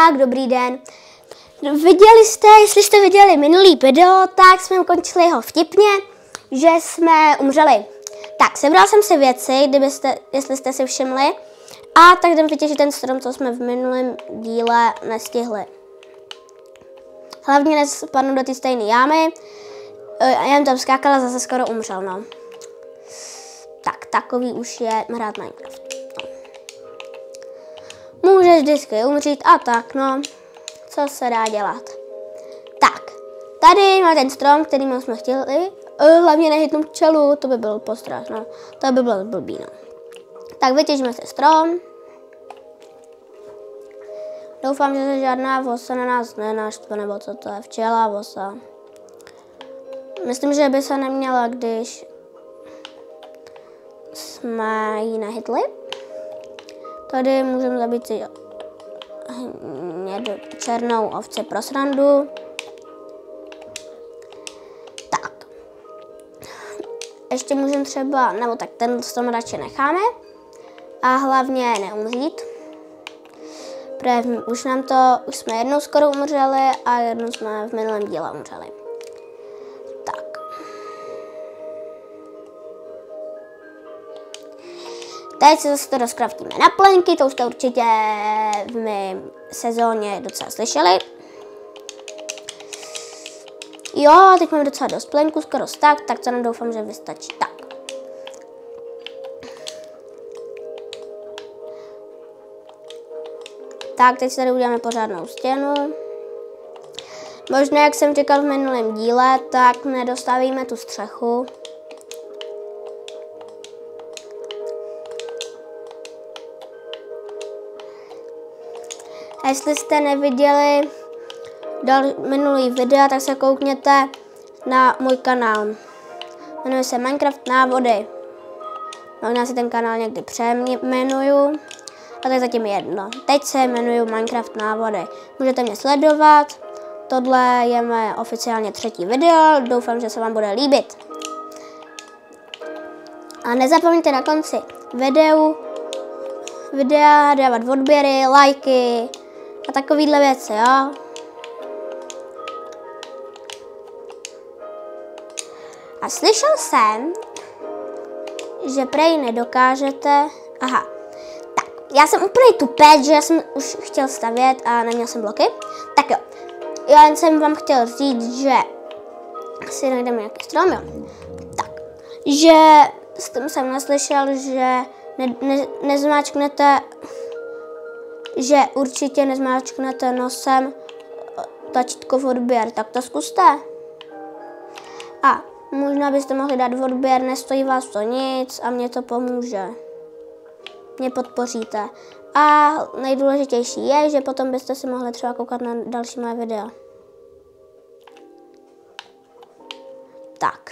Tak, dobrý den. Viděli jste, jestli jste viděli minulý video, tak jsme ukončili ho vtipně, že jsme umřeli. Tak, sebral jsem si věci, jestli jste si všimli, a tak jdem vytěžit ten strom, co jsme v minulém díle nestihli. Hlavně nespadnu do té stejné jámy, já jen tam skákala, zase skoro umřel, no. Tak, takový už je hrát Minecraft. Můžeš vždycky umřít a tak, no. Co se dá dělat? Tak, tady má ten strom, který jsme chtěli. Hlavně nehytnout pčelu, to by byl postrach, no. To by bylo blbý, no. Tak vytěžíme si strom. Doufám, že se žádná vosa na nás nenaštve, nebo co to je, včela, vosa. Myslím, že by se neměla, když jsme ji nehytli. Tady můžeme zabít si černou ovci pro srandu. Tak. Ještě můžeme třeba, nebo tak ten strom radši necháme. A hlavně neumřít. Protože už jsme jednou skoro umřeli a jednou jsme v minulém díle umřeli. Tak. Teď se zase to rozkraftíme na plenky, to už jste určitě v mé sezóně docela slyšeli. Jo, teď máme docela dost plenků, skoro stack, tak to doufám, že vystačí. Tak. Tak, teď si tady uděláme pořádnou stěnu. Možná, jak jsem říkal v minulém díle, tak nedostavíme tu střechu. A jestli jste neviděli minulý videa, tak se koukněte na můj kanál. Jmenuje se Minecraft návody. Možná si ten kanál někdy přejmenuju, a to je zatím jedno. Teď se jmenuju Minecraft návody. Můžete mě sledovat. Tohle je moje oficiálně 3. video. Doufám, že se vám bude líbit. A nezapomeňte na konci videa dávat odběry, lajky a takovýhle věci, jo. A slyšel jsem, že prej nedokážete. Aha, tak, já jsem úplně tupec, že já jsem už chtěl stavět a neměl jsem bloky. Tak jo, já jen jsem vám chtěl říct, že si najdeme nějaký strom, jo. Tak, že jsem neslyšel, že nezmáčknete, že určitě nezmáčknete nosem tlačítko odběr, tak to zkuste. A možná byste mohli dát odběr, nestojí vás to nic a mě to pomůže. Mě podpoříte. A nejdůležitější je, že potom byste si mohli třeba koukat na další moje videa. Tak.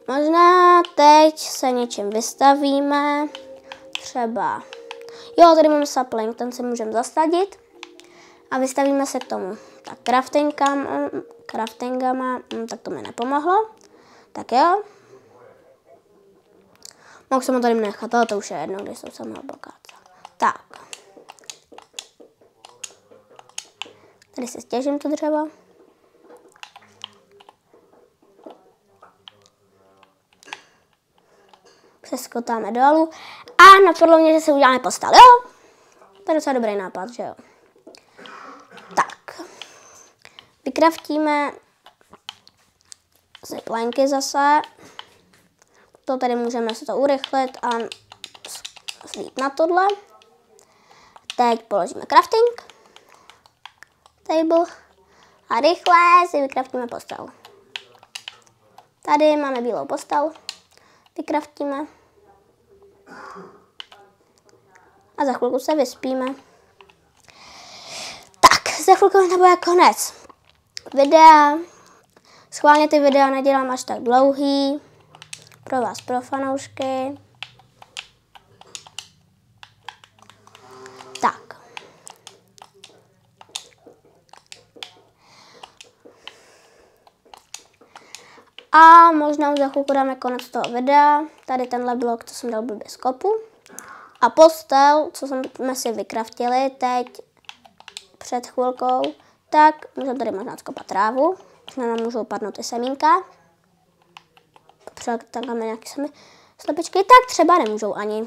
Možná teď se něčím vystavíme. Třeba. Jo, tady máme sapling, ten si můžeme zasadit. A vystavíme se k tomu. Tak craftingama, tak to mi nepomohlo. Tak jo. Mohl jsem ho tady nechat, ale to už je jedno, když jsem se měl blokáce. Tak. Tady si stěžím to dřevo. Přeskotáme dolů. A napadlo mě, že si uděláme postel, jo? To je docela dobrý nápad, že jo? Tak. Vykraftíme ziplinky zase. To tady můžeme si to urychlit a slít na tohle. Teď položíme crafting table a rychle si vykraftíme postel. Tady máme bílou postel. Vykraftíme. A za chvilku se vyspíme. Tak, za chvilku to bude konec videa. Schválně ty videa nedělám až tak dlouhý. Pro vás, pro fanoušky. Tak. A možná už za chvilku dáme konec toho videa. Tady tenhle blok, co jsem dal blbě z kopu. A postel, co jsme si vykraftili, teď před chvilkou, tak můžeme tady možná skopat trávu. Možná nám můžou padnout i semínka. Potřeba tam máme nějaké slepičky, tak třeba nemůžou ani.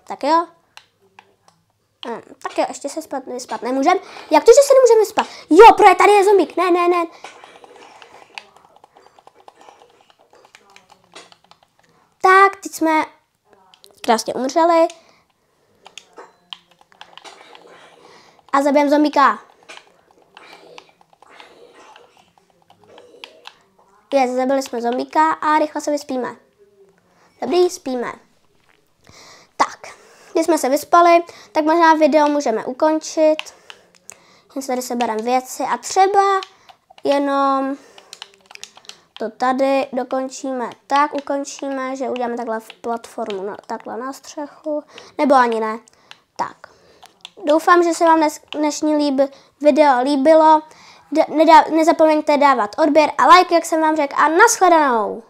Tak jo. Tak jo, ještě se vyspat nemůžeme. Jak to, že se nemůžeme vyspat? Jo, protože tady je zombík. Ne. Tak, teď jsme krásně umřeli. A zabijeme zombíka. Zabili jsme zombíka a rychle se vyspíme. Dobrý, spíme. Tak, když jsme se vyspali, tak možná video můžeme ukončit. Jen si tady sebereme věci a třeba jenom to tady dokončíme. Tak ukončíme, že uděláme takhle v platformu, takhle na střechu, nebo ani ne. Tak, doufám, že se vám dnešní video líbilo. Nezapomeňte dávat odběr a like, jak jsem vám řekl, a nashledanou.